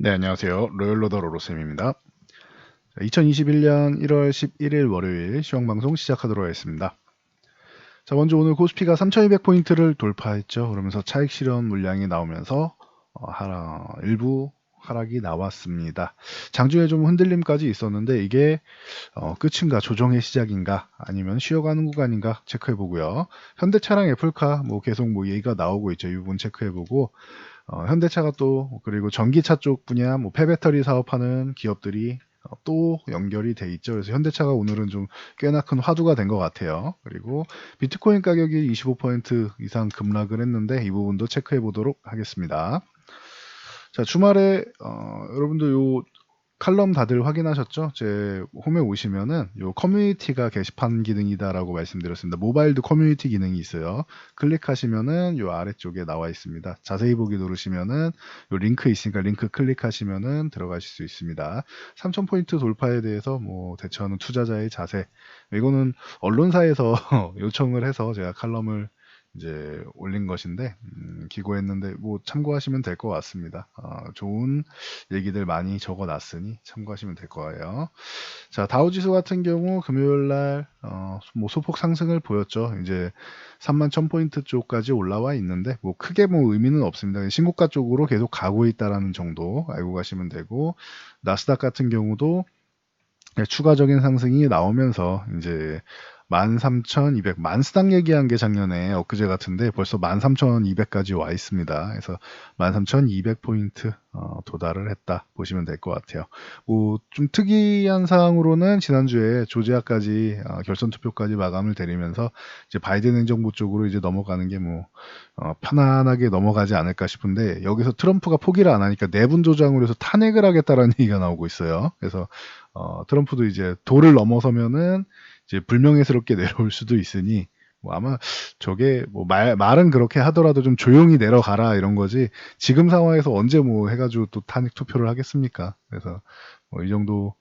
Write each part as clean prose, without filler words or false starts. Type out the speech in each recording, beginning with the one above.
네, 안녕하세요. 로열로더 로로쌤입니다. 2021년 1월 11일 월요일 시황방송 시작하도록 하겠습니다. 자, 먼저 오늘 코스피가 3200포인트를 돌파했죠. 그러면서 차익 실현 물량이 나오면서 일부 하락이 나왔습니다. 장중에 좀 흔들림까지 있었는데 이게 끝인가 조정의 시작인가 아니면 쉬어가는 구간인가 체크해 보고요. 현대차랑 애플카 뭐 계속 뭐 얘기가 나오고 있죠. 이 부분 체크해 보고 현대차가 또 그리고 전기차 쪽 분야 뭐 폐배터리 사업하는 기업들이 또 연결이 돼 있죠. 그래서 현대차가 오늘은 좀 꽤나 큰 화두가 된 것 같아요. 그리고 비트코인 가격이 25% 이상 급락을 했는데 이 부분도 체크해 보도록 하겠습니다. 자, 주말에 여러분들 요 칼럼 다들 확인하셨죠? 제 홈에 오시면은 요 커뮤니티가 게시판 기능이다라고 말씀드렸습니다. 모바일도 커뮤니티 기능이 있어요. 클릭하시면은 요 아래쪽에 나와 있습니다. 자세히 보기 누르시면은 요 링크 있으니까 링크 클릭하시면은 들어가실 수 있습니다. 3000포인트 돌파에 대해서 뭐 대처하는 투자자의 자세. 이거는 언론사에서 요청을 해서 제가 칼럼을 이제 올린 것인데 기고했는데 뭐 참고하시면 될 것 같습니다. 좋은 얘기들 많이 적어놨으니 참고하시면 될 거예요. 자, 다우지수 같은 경우 금요일 날 뭐 소폭 상승을 보였죠. 이제 31,000포인트 쪽까지 올라와 있는데 뭐 크게 뭐 의미는 없습니다. 신고가 쪽으로 계속 가고 있다라는 정도 알고 가시면 되고 나스닥 같은 경우도 추가적인 상승이 나오면서 이제 13,200, 만스당 얘기한 게 작년에 엊그제 같은데 벌써 13,200까지 와 있습니다. 그래서 13,200포인트 도달을 했다 보시면 될 것 같아요. 뭐 좀 특이한 사항으로는 지난주에 조지아까지 결선 투표까지 마감을 내리면서 이제 바이든 행정부 쪽으로 이제 넘어가는 게 뭐 편안하게 넘어가지 않을까 싶은데 여기서 트럼프가 포기를 안 하니까 내분 조장으로 해서 탄핵을 하겠다라는 얘기가 나오고 있어요. 그래서 트럼프도 이제 도를 넘어서면은 이제 불명예스럽게 내려올 수도 있으니 뭐 아마 저게 뭐 말은 그렇게 하더라도 좀 조용히 내려가라 이런 거지 지금 상황에서 언제 뭐 해가지고 또 탄핵 투표를 하겠습니까? 그래서 뭐 이 정도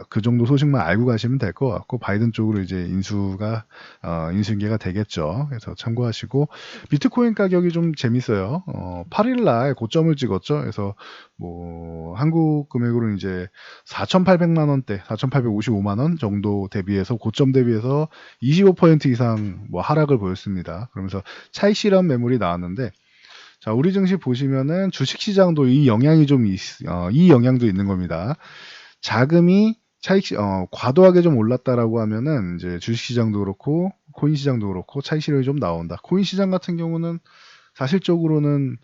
그 정도 소식만 알고 가시면 될 것 같고 바이든 쪽으로 이제 인수인계가 되겠죠. 그래서 참고하시고 비트코인 가격이 좀 재밌어요. 8일 날 고점을 찍었죠. 그래서 뭐 한국 금액으로 이제 4,800만 원대, 4,855만 원 정도 대비해서 고점 대비해서 25% 이상 뭐 하락을 보였습니다. 그러면서 차익 실현 매물이 나왔는데 자, 우리 증시 보시면은 주식 시장도 이 영향도 있는 겁니다. 자금이 과도하게 좀 올랐다라고 하면은 이제 주식 시장도 그렇고 코인 시장도 그렇고 차익 실현이 좀 나온다. 코인 시장 같은 경우는 사실적으로는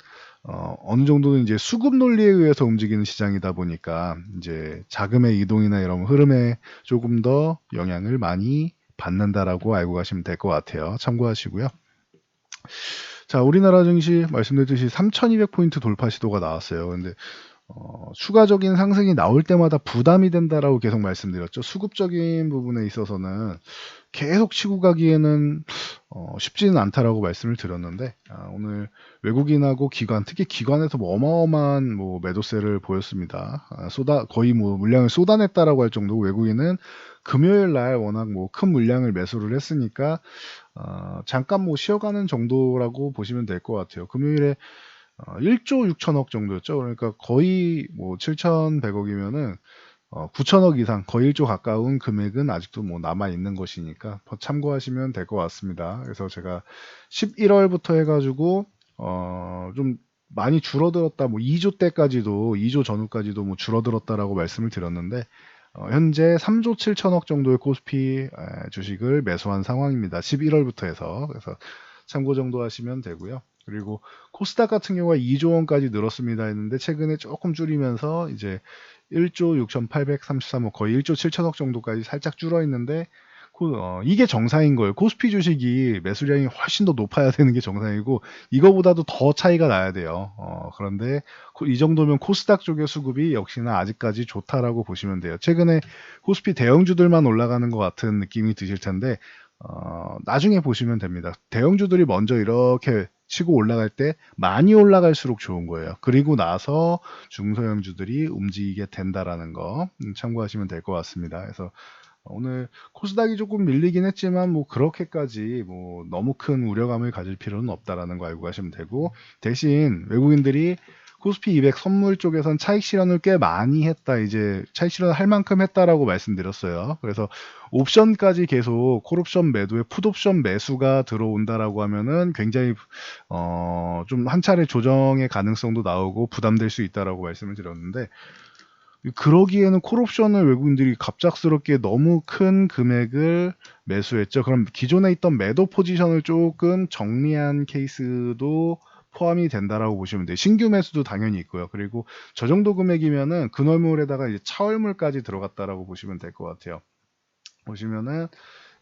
어느 정도는 이제 수급 논리에 의해서 움직이는 시장이다 보니까 이제 자금의 이동이나 이런 흐름에 조금 더 영향을 많이 받는다라고 알고 가시면 될 것 같아요. 참고하시고요. 자, 우리나라 증시 말씀드렸듯이 3,200포인트 돌파 시도가 나왔어요. 근데 추가적인 상승이 나올 때마다 부담이 된다라고 계속 말씀드렸죠. 수급적인 부분에 있어서는 계속 치고 가기에는 쉽지는 않다라고 말씀을 드렸는데 오늘 외국인하고 기관, 특히 기관에서 뭐 어마어마한 뭐 매도세를 보였습니다. 거의 뭐 물량을 쏟아냈다라고 할 정도로 외국인은 금요일 날 워낙 뭐 큰 물량을 매수를 했으니까 잠깐 뭐 쉬어가는 정도라고 보시면 될 것 같아요. 금요일에 1조 6천억 정도였죠. 그러니까 거의 뭐 7,100억이면은 9천억 이상, 거의 1조 가까운 금액은 아직도 뭐 남아 있는 것이니까 참고하시면 될 것 같습니다. 그래서 제가 11월부터 해가지고 좀 많이 줄어들었다, 뭐 2조 때까지도 2조 전후까지도 뭐 줄어들었다라고 말씀을 드렸는데 현재 3조 7천억 정도의 코스피 주식을 매수한 상황입니다. 11월부터 해서 그래서 참고 정도 하시면 되고요. 그리고 코스닥 같은 경우가 2조 원까지 늘었습니다 했는데 최근에 조금 줄이면서 이제 1조 6,833억 거의 1조 7천억 정도까지 살짝 줄어 있는데 이게 정상인 거예요. 코스피 주식이 매수량이 훨씬 더 높아야 되는 게 정상이고 이거보다도 더 차이가 나야 돼요. 그런데 이 정도면 코스닥 쪽의 수급이 역시나 아직까지 좋다라고 보시면 돼요. 최근에 코스피 대형주들만 올라가는 것 같은 느낌이 드실 텐데 나중에 보시면 됩니다. 대형주들이 먼저 이렇게 치고 올라갈 때 많이 올라갈수록 좋은 거예요. 그리고 나서 중소형주들이 움직이게 된다라는 거 참고하시면 될 것 같습니다. 그래서 오늘 코스닥이 조금 밀리긴 했지만 뭐 그렇게까지 뭐 너무 큰 우려감을 가질 필요는 없다라는 거 알고 가시면 되고 대신 외국인들이 코스피 200 선물 쪽에선 차익 실현을 꽤 많이 했다. 이제 차익 실현을 할 만큼 했다라고 말씀드렸어요. 그래서 옵션까지 계속 콜옵션 매도에 풋옵션 매수가 들어온다라고 하면은 굉장히 좀 한 차례 조정의 가능성도 나오고 부담될 수 있다라고 말씀을 드렸는데, 그러기에는 콜옵션을 외국인들이 갑작스럽게 너무 큰 금액을 매수했죠. 그럼 기존에 있던 매도 포지션을 조금 정리한 케이스도 포함이 된다라고 보시면 돼요. 신규 매수도 당연히 있고요. 그리고 저 정도 금액이면은 근월물에다가 이제 차월물까지 들어갔다라고 보시면 될 것 같아요. 보시면은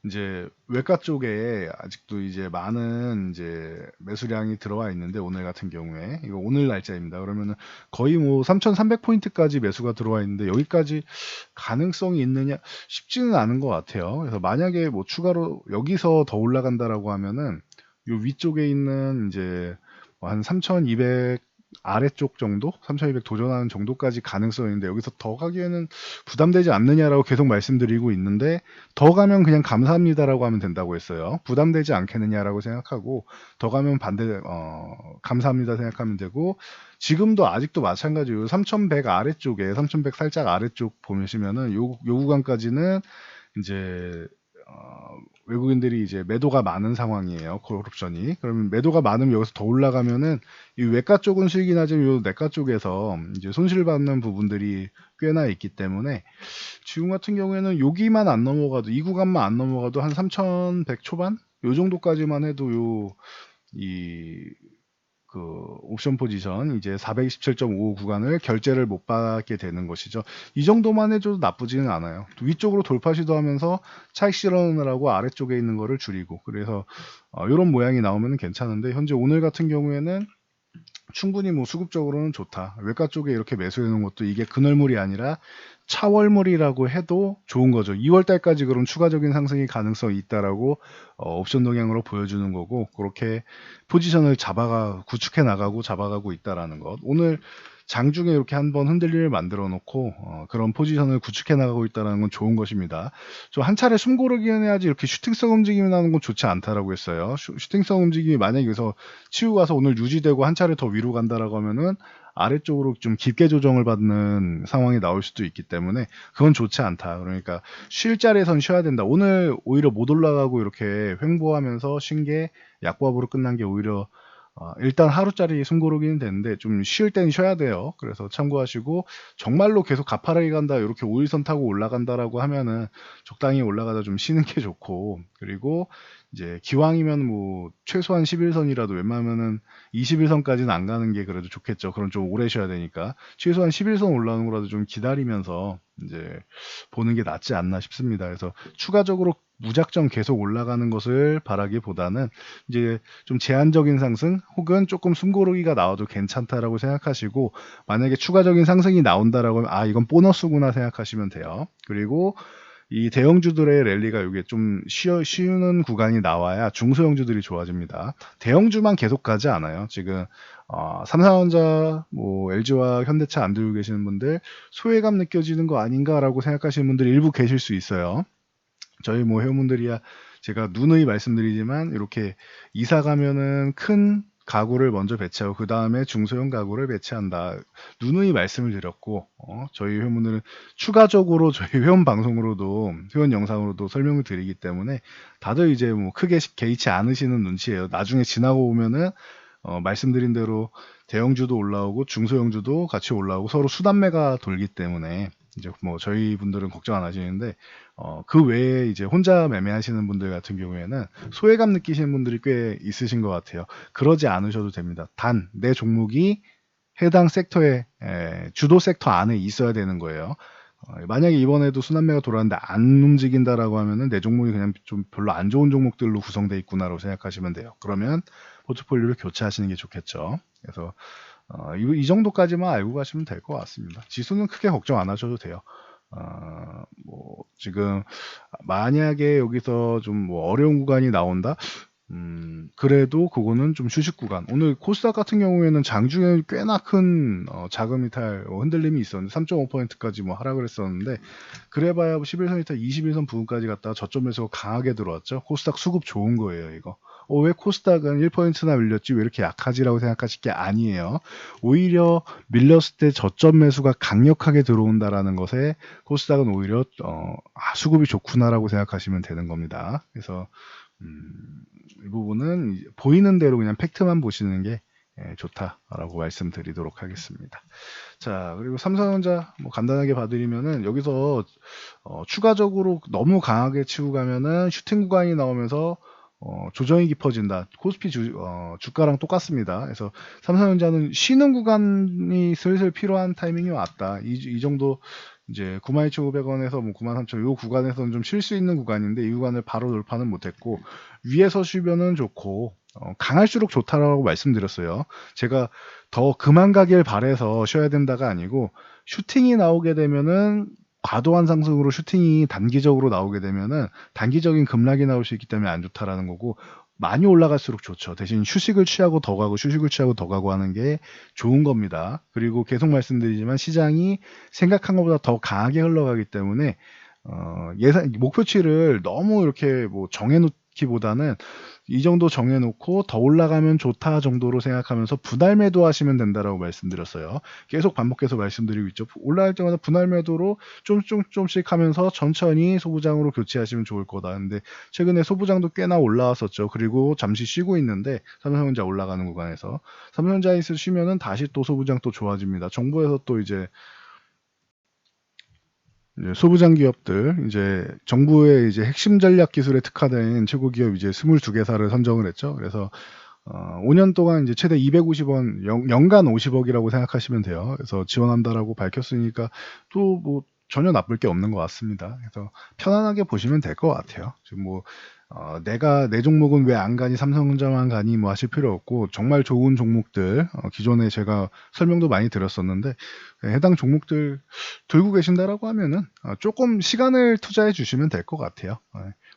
이제 외과 쪽에 아직도 이제 많은 이제 매수량이 들어와 있는데, 오늘 같은 경우에 이거 오늘 날짜입니다. 그러면은 거의 뭐 3,300포인트까지 매수가 들어와 있는데, 여기까지 가능성이 있느냐 쉽지는 않은 것 같아요. 그래서 만약에 뭐 추가로 여기서 더 올라간다라고 하면은 요 위쪽에 있는 이제 한 3,200 아래쪽 정도, 3,200 도전하는 정도까지 가능성이 있는데, 여기서 더 가기에는 부담되지 않느냐라고 계속 말씀드리고 있는데, 더 가면 그냥 감사합니다라고 하면 된다고 했어요. 부담되지 않겠느냐라고 생각하고, 더 가면 감사합니다 생각하면 되고, 지금도 아직도 마찬가지로 3,100 아래쪽에, 3,100 살짝 아래쪽 보시면은 요 구간까지는 이제 외국인들이 이제 매도가 많은 상황이에요. 콜옵션이. 그러면 매도가 많으면 여기서 더 올라가면은 이 외과 쪽은 수익이 나지만 요 내과 쪽에서 이제 손실받는 부분들이 꽤나 있기 때문에, 지금 같은 경우에는 여기만 안 넘어가도, 이 구간만 안 넘어가도 한 3,100 초반? 요 정도까지만 해도 그 옵션 포지션 이제 427.55 구간을 결제를 못 받게 되는 것이죠. 이 정도만 해줘도 나쁘지는 않아요. 위쪽으로 돌파 시도하면서 차익 실현을 하고 아래쪽에 있는 거를 줄이고, 그래서 이런 모양이 나오면 괜찮은데, 현재 오늘 같은 경우에는 충분히 뭐 수급적으로는 좋다. 외과 쪽에 이렇게 매수해 놓은 것도 이게 근월물이 아니라 차월물이라고 해도 좋은 거죠. 2월 달까지 그럼 추가적인 상승이 가능성이 있다라고 옵션 동향으로 보여주는 거고, 그렇게 포지션을 구축해 나가고 잡아가고 있다라는 것. 오늘 장중에 이렇게 한번 흔들림을 만들어 놓고 그런 포지션을 구축해 나가고 있다는 건 좋은 것입니다. 저 한 차례 숨 고르기는 해야지 이렇게 슈팅성 움직임이 나는 건 좋지 않다라고 했어요. 슈팅성 움직임이 만약에 여기서 치고 가서 오늘 유지되고 한 차례 더 위로 간다라고 하면은 아래쪽으로 좀 깊게 조정을 받는 상황이 나올 수도 있기 때문에 그건 좋지 않다. 그러니까 쉴 자리에선 쉬어야 된다. 오늘 오히려 못 올라가고 이렇게 횡보하면서 쉰 게 약보합으로 끝난 게 오히려 일단 하루짜리 숨고르기는 되는데, 좀 쉴 땐 쉬어야 돼요. 그래서 참고하시고, 정말로 계속 가파르게 간다, 이렇게 5일선 타고 올라간다라고 하면은 적당히 올라가다 좀 쉬는 게 좋고, 그리고 이제 기왕이면 뭐 최소한 11선이라도, 웬만하면은 21선까지는 안 가는 게 그래도 좋겠죠. 그럼 좀 오래 쉬어야 되니까 최소한 11선 올라오는 거라도 좀 기다리면서 이제 보는 게 낫지 않나 싶습니다. 그래서 추가적으로 무작정 계속 올라가는 것을 바라기보다는 이제 좀 제한적인 상승 혹은 조금 숨고르기가 나와도 괜찮다라고 생각하시고, 만약에 추가적인 상승이 나온다라고 하면 이건 보너스구나 생각하시면 돼요. 그리고 이 대형주들의 랠리가 이게 좀 쉬는 구간이 나와야 중소형주들이 좋아집니다. 대형주만 계속 가지 않아요. 지금 삼성전자, 뭐 LG와 현대차 안 들고 계시는 분들 소외감 느껴지는 거 아닌가라고 생각하시는 분들이 일부 계실 수 있어요. 저희 뭐 회원분들이야 제가 누누이 말씀드리지만, 이렇게 이사 가면은 큰 가구를 먼저 배치하고 그 다음에 중소형 가구를 배치한다, 누누이 말씀을 드렸고, 저희 회원분들은 추가적으로 저희 회원 방송으로도, 회원 영상으로도 설명을 드리기 때문에 다들 이제 뭐 크게 개의치 않으시는 눈치예요. 나중에 지나고 보면은 말씀드린 대로 대형주도 올라오고 중소형주도 같이 올라오고 서로 수단매가 돌기 때문에 이제 뭐 저희 분들은 걱정 안 하시는데, 그 외에 이제 혼자 매매하시는 분들 같은 경우에는 소외감 느끼시는 분들이 꽤 있으신 것 같아요. 그러지 않으셔도 됩니다. 단 내 종목이 해당 섹터에 주도 섹터 안에 있어야 되는 거예요. 만약에 이번에도 순환매가 돌았는데 안 움직인다라고 하면은 내 종목이 그냥 좀 별로 안 좋은 종목들로 구성되어 있구나라고 생각하시면 돼요. 그러면 포트폴리오를 교체하시는 게 좋겠죠. 그래서 이 정도까지만 알고 가시면 될 것 같습니다. 지수는 크게 걱정 안 하셔도 돼요. 뭐 지금 만약에 여기서 좀 뭐 어려운 구간이 나온다, 그래도 그거는 좀 휴식 구간. 오늘 코스닥 같은 경우에는 장중에 꽤나 큰 자금 이탈 흔들림이 있었는데 3.5%까지 뭐 하락을 했었는데, 그래봐야 11선 이탈 21선 부근까지 갔다가 저점에서 강하게 들어왔죠. 코스닥 수급 좋은 거예요, 이거. 왜 코스닥은 1%나 밀렸지 왜 이렇게 약하지라고 생각하실 게 아니에요. 오히려 밀렸을 때 저점 매수가 강력하게 들어온다라는 것에 코스닥은 오히려 수급이 좋구나라고 생각하시면 되는 겁니다. 그래서 이 부분은 보이는 대로 그냥 팩트만 보시는 게 좋다라고 말씀드리도록 하겠습니다. 자, 그리고 삼성전자 뭐 간단하게 봐드리면은 여기서 추가적으로 너무 강하게 치고 가면은 슈팅 구간이 나오면서 조정이 깊어진다. 코스피 주가랑 똑같습니다. 그래서 삼성전자는 쉬는 구간이 슬슬 필요한 타이밍이 왔다. 이 정도 이제 92,500원에서 뭐 93,000원 이 구간에서는 좀 쉴 수 있는 구간인데 이 구간을 바로 돌파는 못했고 위에서 쉬면은 좋고 강할수록 좋다라고 말씀드렸어요. 제가 더 그만 가길 바래서 쉬어야 된다가 아니고 슈팅이 나오게 되면은 과도한 상승으로 슈팅이 단기적으로 나오게 되면은 단기적인 급락이 나올 수 있기 때문에 안 좋다라는 거고 많이 올라갈수록 좋죠. 대신 휴식을 취하고 더 가고 휴식을 취하고 더 가고 하는 게 좋은 겁니다. 그리고 계속 말씀드리지만 시장이 생각한 것보다 더 강하게 흘러가기 때문에 예상 목표치를 너무 이렇게 뭐 정해놓기보다는 이 정도 정해놓고 더 올라가면 좋다 정도로 생각하면서 분할 매도 하시면 된다라고 말씀드렸어요. 계속 반복해서 말씀드리고 있죠. 올라갈 때마다 분할 매도로 좀씩 하면서 천천히 소부장으로 교체하시면 좋을 거다. 근데 최근에 소부장도 꽤나 올라왔었죠. 그리고 잠시 쉬고 있는데 삼성전자 올라가는 구간에서 삼성전자에서 쉬면은 다시 또 소부장 또 좋아집니다. 정부에서 또 이제 소부장 기업들, 이제 정부의 이제 핵심 전략 기술에 특화된 최고 기업 이제 22개사를 선정을 했죠. 그래서 5년 동안 이제 최대 250원, 연간 50억이라고 생각하시면 돼요. 그래서 지원한다라고 밝혔으니까 또 뭐 전혀 나쁠 게 없는 것 같습니다. 그래서 편안하게 보시면 될 것 같아요. 지금 뭐 내가 내 종목은 왜 안 가니 삼성전자만 가니 뭐 하실 필요 없고 정말 좋은 종목들 기존에 제가 설명도 많이 드렸었는데 해당 종목들 들고 계신다라고 하면은 조금 시간을 투자해 주시면 될 것 같아요.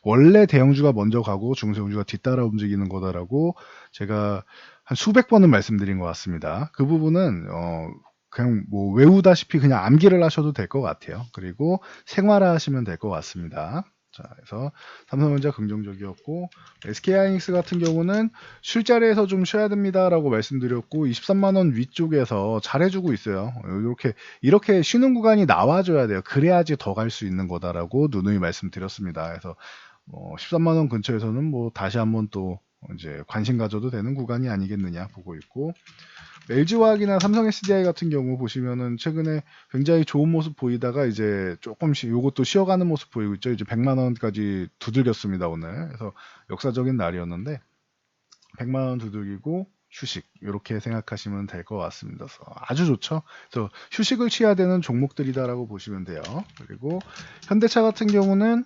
원래 대형주가 먼저 가고 중소형주가 뒤따라 움직이는 거다라고 제가 한 수백 번은 말씀드린 것 같습니다. 그 부분은 그냥 뭐 외우다시피 그냥 암기를 하셔도 될 것 같아요. 그리고 생활화 하시면 될 것 같습니다. 자, 그래서 삼성전자 긍정적이었고 SK하이닉스 같은 경우는 술자리에서 좀 쉬어야 됩니다라고 말씀드렸고 23만 원 위쪽에서 잘해주고 있어요. 이렇게 쉬는 구간이 나와줘야 돼요. 그래야지 더 갈 수 있는 거다라고 누누이 말씀드렸습니다. 그래서 13만 원 근처에서는 뭐 다시 한번 또 이제 관심 가져도 되는 구간이 아니겠느냐 보고 있고 LG화학이나 삼성 SDI 같은 경우 보시면은 최근에 굉장히 좋은 모습 보이다가 이제 조금씩 요것도 쉬어가는 모습 보이고 있죠. 이제 100만 원까지 두들겼습니다 오늘. 그래서 역사적인 날이었는데 100만 원 두들기고 휴식 이렇게 생각하시면 될 것 같습니다. 그래서 아주 좋죠. 그래서 휴식을 취해야 되는 종목들이다라고 보시면 돼요. 그리고 현대차 같은 경우는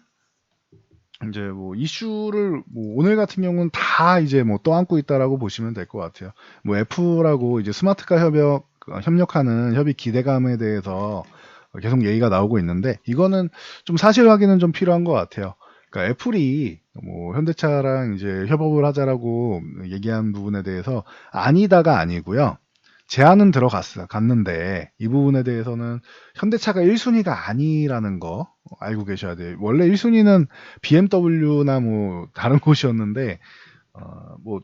이제 뭐 이슈를 뭐 오늘 같은 경우는 다 이제 뭐 떠안고 있다라고 보시면 될 것 같아요. 뭐 애플하고 이제 스마트카 협력하는 협의 기대감에 대해서 계속 얘기가 나오고 있는데 이거는 좀 사실 확인은 좀 필요한 것 같아요. 그러니까 애플이 뭐 현대차랑 이제 협업을 하자라고 얘기한 부분에 대해서 아니다가 아니고요. 제안은 갔는데 이 부분에 대해서는 현대차가 1순위가 아니라는 거 알고 계셔야 돼요. 원래 1순위는 BMW나 뭐 다른 곳이었는데 뭐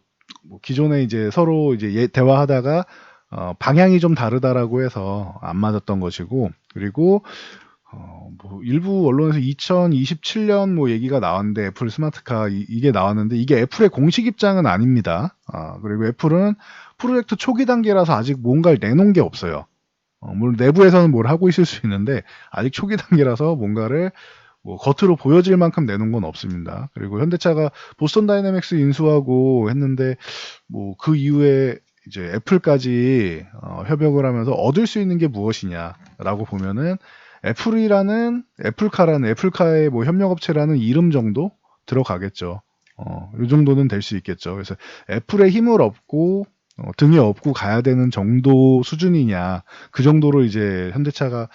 기존에 이제 서로 이제 대화하다가 방향이 좀 다르다라고 해서 안 맞았던 것이고 그리고 뭐 일부 언론에서 2027년 뭐 얘기가 나왔는데 애플 스마트카 이게 나왔는데 이게 애플의 공식 입장은 아닙니다. 그리고 애플은 프로젝트 초기 단계라서 아직 뭔가를 내놓은 게 없어요. 물론 내부에서는 뭘 하고 있을 수 있는데 아직 초기 단계라서 뭔가를 뭐 겉으로 보여질 만큼 내놓은 건 없습니다. 그리고 현대차가 보스턴 다이내믹스 인수하고 했는데 뭐 그 이후에 이제 애플까지 협약을 하면서 얻을 수 있는 게 무엇이냐라고 보면은 애플카라는 애플카의 뭐 협력업체라는 이름 정도 들어가겠죠. 이 정도는 될 수 있겠죠. 그래서 애플의 힘을 얻고 등에 업고 가야 되는 정도 수준이냐 그 정도로 이제 현대차가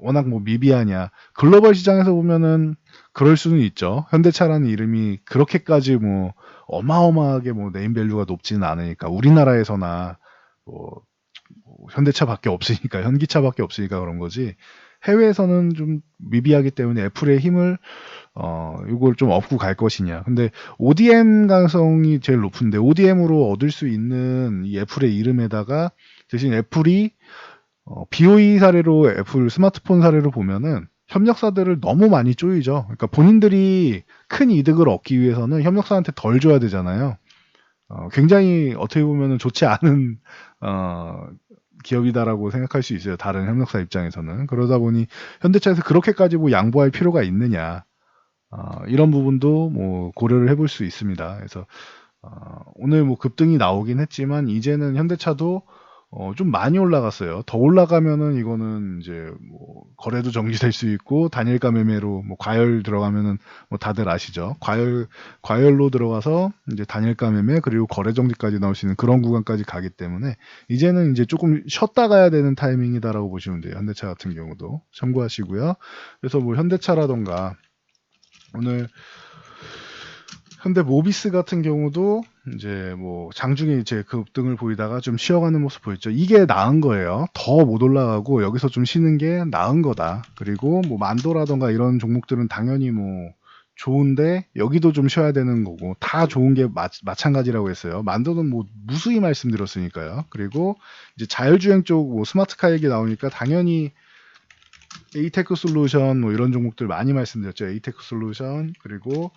워낙 뭐 미비하냐 글로벌 시장에서 보면은 그럴 수는 있죠. 현대차라는 이름이 그렇게까지 뭐 어마어마하게 뭐 네임밸류가 높지는 않으니까 우리나라에서나 뭐 현대차밖에 없으니까 현기차밖에 없으니까 그런 거지 해외에서는 좀 미비하기 때문에 애플의 힘을 이걸 좀 업고 갈 것이냐. 근데 ODM 가능성이 제일 높은데 ODM으로 얻을 수 있는 이 애플의 이름에다가 대신 애플이 BOE 사례로 애플 스마트폰 사례로 보면은 협력사들을 너무 많이 쪼이죠. 그러니까 본인들이 큰 이득을 얻기 위해서는 협력사한테 덜 줘야 되잖아요. 굉장히 어떻게 보면은 좋지 않은 어, 기업이다라고 생각할 수 있어요. 다른 협력사 입장에서는. 그러다 보니 현대차에서 그렇게까지 뭐 양보할 필요가 있느냐. 이런 부분도 뭐 고려를 해볼 수 있습니다. 그래서 오늘 뭐 급등이 나오긴 했지만 이제는 현대차도 좀 많이 올라갔어요. 더 올라가면은 이거는 이제 뭐 거래도 정지될 수 있고 단일가 매매로 뭐 과열 들어가면은 뭐 다들 아시죠? 과열로 들어가서 이제 단일가 매매 그리고 거래 정지까지 나올 수 있는 그런 구간까지 가기 때문에 이제는 이제 조금 쉬었다 가야 되는 타이밍이다라고 보시면 돼요. 현대차 같은 경우도 참고하시고요. 그래서 뭐 현대차라던가 오늘 현대 모비스 같은 경우도 이제 뭐 장중에 이제 급등을 보이다가 좀 쉬어가는 모습 보였죠. 이게 나은 거예요. 더 못 올라가고 여기서 좀 쉬는 게 나은 거다. 그리고 뭐 만도라던가 이런 종목들은 당연히 뭐 좋은데 여기도 좀 쉬어야 되는 거고 다 좋은 게 마찬가지라고 했어요. 만도는 뭐 무수히 말씀드렸으니까요. 그리고 이제 자율주행 쪽 뭐 스마트카 얘기 나오니까 당연히 에이테크 솔루션 뭐 이런 종목들 많이 말씀드렸죠. 에이테크 솔루션 그리고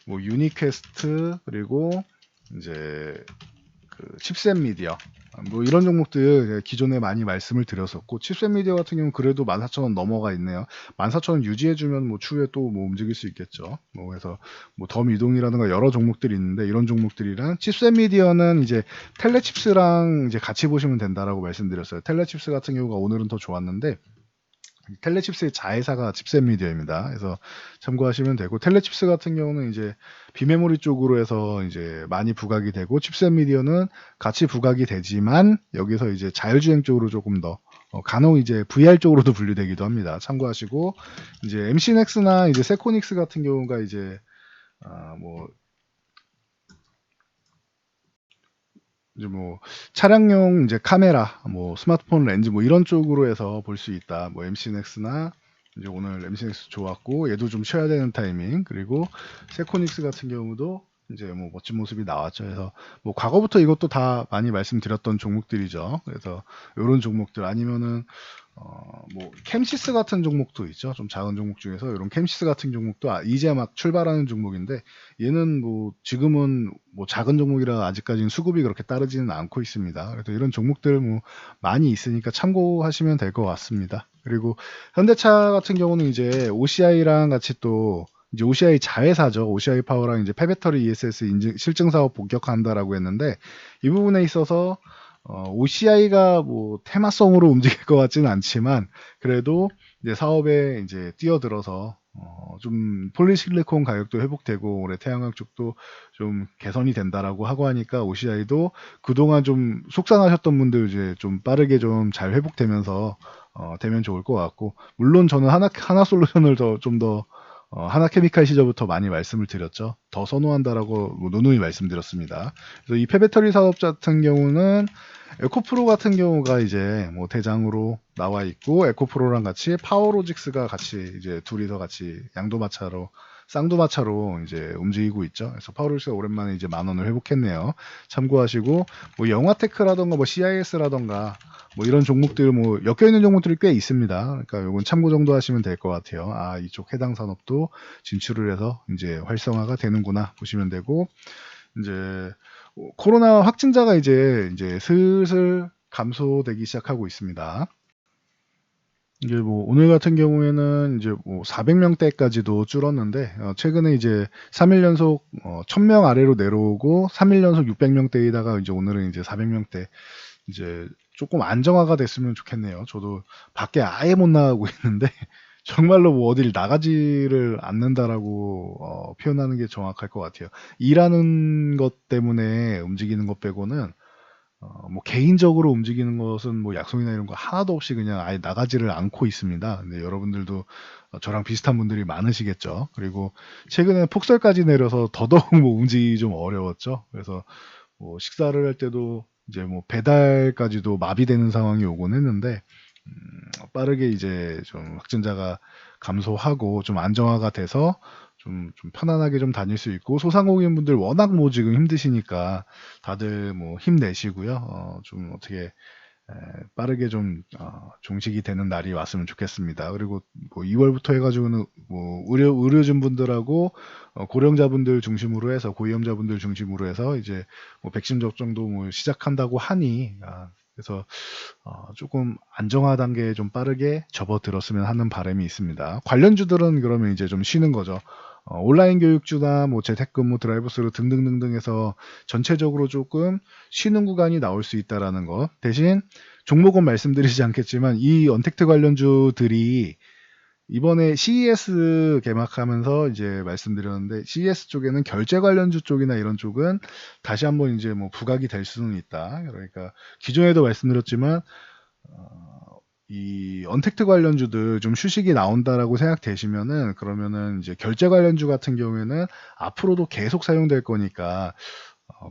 뭐 유니퀘스트 그리고 이제 그 칩셋 미디어 뭐 이런 종목들 기존에 많이 말씀을 드렸었고 칩셋 미디어 같은 경우는 그래도 14,000원 넘어가 있네요. 14,000원 유지해주면 뭐 추후에 또 뭐 움직일 수 있겠죠. 뭐 그래서 뭐 덤이동이라든가 여러 종목들이 있는데 이런 종목들이랑 칩셋 미디어는 이제 텔레칩스랑 이제 같이 보시면 된다라고 말씀드렸어요. 텔레칩스 같은 경우가 오늘은 더 좋았는데 텔레칩스의 자회사가 칩셋 미디어입니다. 그래서 참고하시면 되고 텔레칩스 같은 경우는 이제 비메모리 쪽으로 해서 이제 많이 부각이 되고 칩셋 미디어는 같이 부각이 되지만 여기서 이제 자율주행 쪽으로 조금 더 간혹 이제 VR 쪽으로도 분류되기도 합니다. 참고하시고 이제 MC넥스나 이제 세코닉스 같은 경우가 이제 뭐 이제 뭐 차량용 이제 카메라, 뭐 스마트폰 렌즈 뭐 이런 쪽으로 해서 볼 수 있다. 뭐 MC넥스나 이제 오늘 MC넥스 좋았고 얘도 좀 쉬어야 되는 타이밍. 그리고 세코닉스 같은 경우도 이제 뭐 멋진 모습이 나왔죠. 그래서 뭐 과거부터 이것도 다 많이 말씀드렸던 종목들이죠. 그래서 이런 종목들 아니면은 뭐 캠시스 같은 종목도 있죠. 좀 작은 종목 중에서 이런 캠시스 같은 종목도 이제 막 출발하는 종목인데 얘는 뭐 지금은 뭐 작은 종목이라 아직까지는 수급이 그렇게 따르지는 않고 있습니다. 그래서 이런 종목들 뭐 많이 있으니까 참고하시면 될 것 같습니다. 그리고 현대차 같은 경우는 이제 OCI랑 같이 또 이제 OCI 자회사죠. OCI 파워랑 이제 폐배터리 ESS 실증 사업 본격화한다라고 했는데 이 부분에 있어서 OCI가 뭐 테마성으로 움직일 것 같지는 않지만 그래도 이제 사업에 이제 뛰어들어서 좀 폴리실리콘 가격도 회복되고 올해 태양광 쪽도 좀 개선이 된다라고 하고 하니까 OCI도 그동안 좀 속상하셨던 분들 이제 좀 빠르게 좀 잘 회복되면서 되면 좋을 것 같고 물론 저는 하나 솔루션을 더 하나 케미칼 시절부터 많이 말씀을 드렸죠. 더 선호한다라고 뭐 누누이 말씀드렸습니다. 그래서 이 폐배터리 사업 같은 경우는 에코프로 같은 경우가 이제 뭐 대장으로 나와 있고 에코프로랑 같이 파워로직스가 같이 이제 둘이서 같이 양도마차로 쌍도마차로 이제 움직이고 있죠. 그래서 파워로직스가 오랜만에 이제 10,000원을 회복했네요. 참고하시고 뭐 영화테크라던가 뭐 CIS라던가 뭐 이런 종목들 뭐 엮여 있는 종목들이 꽤 있습니다. 그러니까 요건 참고 정도 하시면 될 것 같아요. 이쪽 해당 산업도 진출을 해서 이제 활성화가 되는구나 보시면 되고 이제 코로나 확진자가 이제 슬슬 감소되기 시작하고 있습니다. 이게 뭐 오늘 같은 경우에는 이제 뭐 400명대까지도 줄었는데 최근에 이제 3일 연속 1000명 아래로 내려오고 3일 연속 600명대이다가 이제 오늘은 이제 400명대 이제 조금 안정화가 됐으면 좋겠네요. 저도 밖에 아예 못 나가고 있는데 정말로 뭐 어딜 나가지를 않는다라고 표현하는 게 정확할 것 같아요. 일하는 것 때문에 움직이는 것 빼고는 뭐 개인적으로 움직이는 것은 뭐 약속이나 이런 거 하나도 없이 그냥 아예 나가지를 않고 있습니다. 근데 여러분들도 저랑 비슷한 분들이 많으시겠죠. 그리고 최근에 폭설까지 내려서 더더욱 뭐 움직이기 좀 어려웠죠. 그래서 뭐 식사를 할 때도 이제 뭐 배달까지도 마비되는 상황이 오곤 했는데 빠르게 이제 좀 확진자가 감소하고 좀 안정화가 돼서 좀 편안하게 좀 다닐 수 있고, 소상공인분들 워낙 뭐 지금 힘드시니까 다들 뭐 힘내시고요. 좀 어떻게 빠르게 좀 종식이 되는 날이 왔으면 좋겠습니다. 그리고 뭐 2월부터 해가지고는 뭐 의료진 분들하고 고령자분들 중심으로 해서, 고위험자분들 중심으로 해서 이제 뭐 백신 접종도 뭐 시작한다고 하니, 그래서 조금 안정화 단계에 좀 빠르게 접어들었으면 하는 바람이 있습니다. 관련주들은 그러면 이제 좀 쉬는 거죠. 온라인 교육주나 뭐 재택근무, 드라이브스루 등등등등 해서 전체적으로 조금 쉬는 구간이 나올 수 있다라는 거. 대신 종목은 말씀드리지 않겠지만 이 언택트 관련주들이 이번에 CES 개막하면서 이제 말씀드렸는데, CES 쪽에는 결제 관련주 쪽이나 이런 쪽은 다시 한번 이제 뭐 부각이 될 수는 있다. 그러니까 기존에도 말씀드렸지만 이 언택트 관련주들 좀 휴식이 나온다라고 생각되시면은, 그러면은 이제 결제 관련주 같은 경우에는 앞으로도 계속 사용될 거니까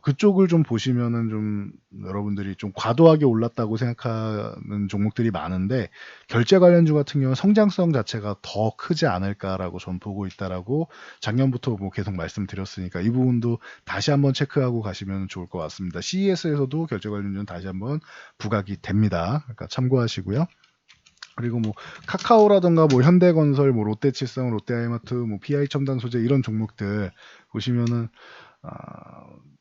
그쪽을 좀 보시면은 좀 여러분들이 좀 과도하게 올랐다고 생각하는 종목들이 많은데, 결제 관련주 같은 경우는 성장성 자체가 더 크지 않을까라고 전 보고 있다라고 작년부터 뭐 계속 말씀드렸으니까, 이 부분도 다시 한번 체크하고 가시면 좋을 것 같습니다. CES에서도 결제 관련주는 다시 한번 부각이 됩니다. 그러니까 참고하시고요. 그리고 뭐 카카오라던가 뭐 현대건설, 뭐 롯데칠성, 롯데하이마트, 뭐 PI첨단 소재 이런 종목들 보시면은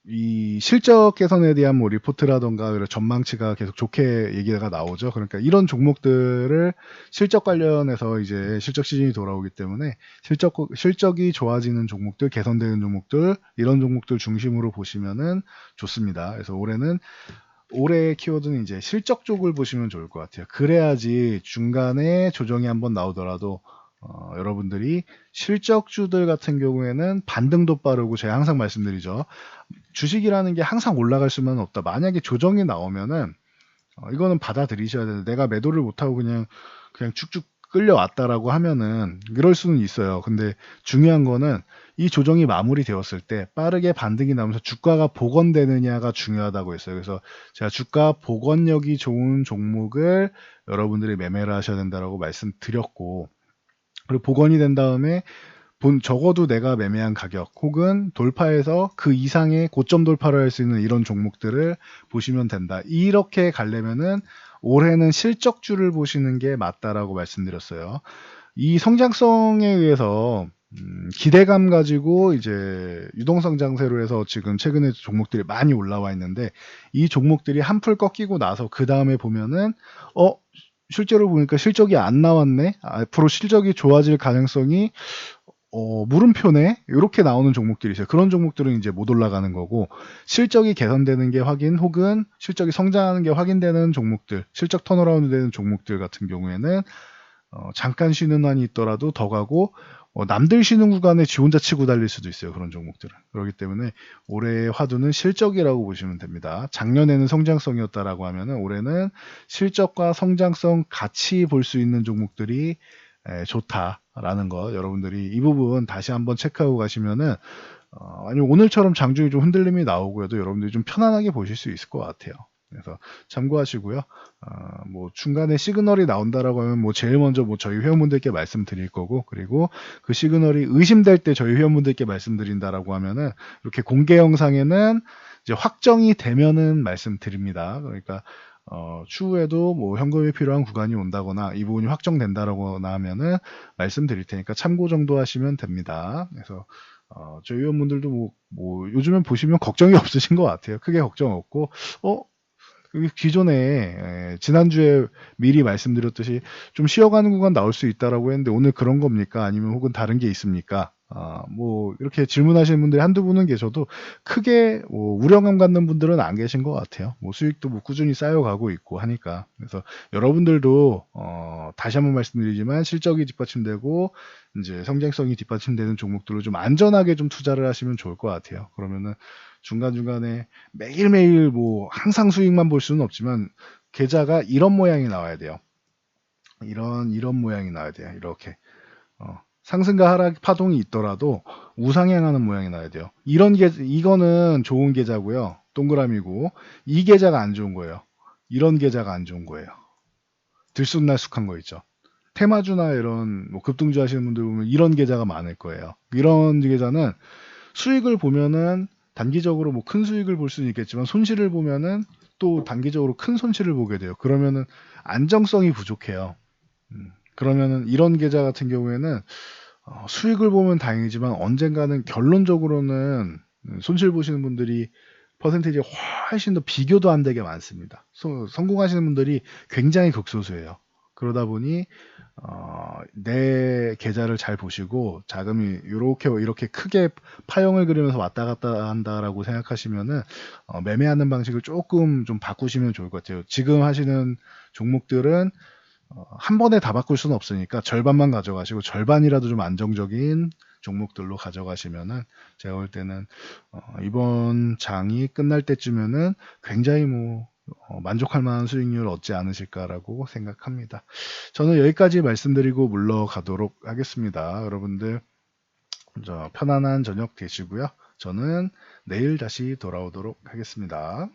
이 실적 개선에 대한 뭐 리포트라던가 이런 전망치가 계속 좋게 얘기가 나오죠. 그러니까 이런 종목들을 실적 관련해서 이제 실적 시즌이 돌아오기 때문에 실적이 좋아지는 종목들, 개선되는 종목들, 이런 종목들 중심으로 보시면은 좋습니다. 그래서 올해의 키워드는 이제 실적 쪽을 보시면 좋을 것 같아요. 그래야지 중간에 조정이 한번 나오더라도 여러분들이 실적주들 같은 경우에는 반등도 빠르고, 제가 항상 말씀드리죠. 주식이라는 게 항상 올라갈 수만 없다. 만약에 조정이 나오면은 이거는 받아들이셔야 되는데, 내가 매도를 못하고 그냥 쭉쭉 끌려왔다라고 하면은 그럴 수는 있어요. 근데 중요한 거는 이 조정이 마무리되었을 때 빠르게 반등이 나오면서 주가가 복원되느냐가 중요하다고 했어요. 그래서 제가 주가 복원력이 좋은 종목을 여러분들이 매매를 하셔야 된다라고 말씀드렸고, 그리고 복원이 된 다음에 적어도 내가 매매한 가격 혹은 돌파해서 그 이상의 고점 돌파를 할 수 있는 이런 종목들을 보시면 된다. 이렇게 가려면은 올해는 실적주를 보시는 게 맞다라고 말씀드렸어요. 이 성장성에 의해서 기대감 가지고 이제 유동성 장세로 해서 지금 최근에 종목들이 많이 올라와 있는데, 이 종목들이 한풀 꺾이고 나서 그 다음에 보면은 실제로 보니까 실적이 안 나왔네. 앞으로 실적이 좋아질 가능성이 물음표네? 이렇게 나오는 종목들이 있어요. 그런 종목들은 이제 못 올라가는 거고, 실적이 개선되는 게 확인 혹은 실적이 성장하는 게 확인되는 종목들, 실적 턴어라운드 되는 종목들 같은 경우에는 잠깐 쉬는 한이 있더라도 더 가고, 남들 쉬는 구간에 지 혼자 치고 달릴 수도 있어요. 그런 종목들은. 그렇기 때문에 올해의 화두는 실적이라고 보시면 됩니다. 작년에는 성장성이었다라고 하면은 올해는 실적과 성장성 같이 볼 수 있는 종목들이 좋다라는 거, 여러분들이 이 부분 다시 한번 체크하고 가시면은 아니면 오늘처럼 장중에 좀 흔들림이 나오고 해도 여러분들이 좀 편안하게 보실 수 있을 것 같아요. 그래서 참고하시고요. 뭐 중간에 시그널이 나온다라고 하면 뭐 제일 먼저 뭐 저희 회원분들께 말씀드릴 거고, 그리고 그 시그널이 의심될 때 저희 회원분들께 말씀드린다라고 하면은 이렇게 공개 영상에는 이제 확정이 되면은 말씀드립니다. 그러니까 추후에도 뭐 현금이 필요한 구간이 온다거나 이 부분이 확정된다라거나 하면은 말씀드릴 테니까 참고 정도 하시면 됩니다. 그래서 저희 회원분들도 뭐 요즘엔 보시면 걱정이 없으신 것 같아요. 크게 걱정 없고, 기존에 지난주에 미리 말씀드렸듯이 좀 쉬어가는 구간 나올 수 있다라고 했는데 오늘 그런 겁니까? 아니면 혹은 다른 게 있습니까? 뭐 이렇게 질문하시는 분들이 한두 분은 계셔도 크게 뭐 우려감 갖는 분들은 안 계신 것 같아요. 뭐 수익도 뭐 꾸준히 쌓여가고 있고 하니까. 그래서 여러분들도 다시 한번 말씀드리지만 실적이 뒷받침되고 이제 성장성이 뒷받침되는 종목들로 좀 안전하게 좀 투자를 하시면 좋을 것 같아요. 그러면은 중간중간에 매일매일 뭐 항상 수익만 볼 수는 없지만 계좌가 이런 모양이 나와야 돼요. 이런 모양이 나와야 돼요. 이렇게 상승과 하락 파동이 있더라도 우상향하는 모양이 나야 돼요. 이거는 좋은 계좌고요. 동그라미고, 이 계좌가 안 좋은 거예요. 이런 계좌가 안 좋은 거예요. 들쑥날쑥한 거 있죠. 테마주나 이런 뭐 급등주 하시는 분들 보면 이런 계좌가 많을 거예요. 이런 계좌는 수익을 보면은 단기적으로 뭐 큰 수익을 볼 수는 있겠지만 손실을 보면은 또 단기적으로 큰 손실을 보게 돼요. 그러면은 안정성이 부족해요. 그러면은 이런 계좌 같은 경우에는 수익을 보면 다행이지만 언젠가는 결론적으로는 손실 보시는 분들이 퍼센테이지 훨씬 더 비교도 안 되게 많습니다. 성공하시는 분들이 굉장히 극소수예요. 그러다 보니 내 계좌를 잘 보시고 자금이 이렇게 크게 파형을 그리면서 왔다 갔다 한다라고 생각하시면은 매매하는 방식을 조금 좀 바꾸시면 좋을 것 같아요. 지금 하시는 종목들은 한 번에 다 바꿀 수는 없으니까 절반만 가져가시고 절반이라도 좀 안정적인 종목들로 가져가시면은 제가 볼 때는 이번 장이 끝날 때쯤에는 굉장히 뭐 만족할 만한 수익률을 얻지 않으실까라고 생각합니다. 저는 여기까지 말씀드리고 물러가도록 하겠습니다. 여러분들 편안한 저녁 되시고요. 저는 내일 다시 돌아오도록 하겠습니다.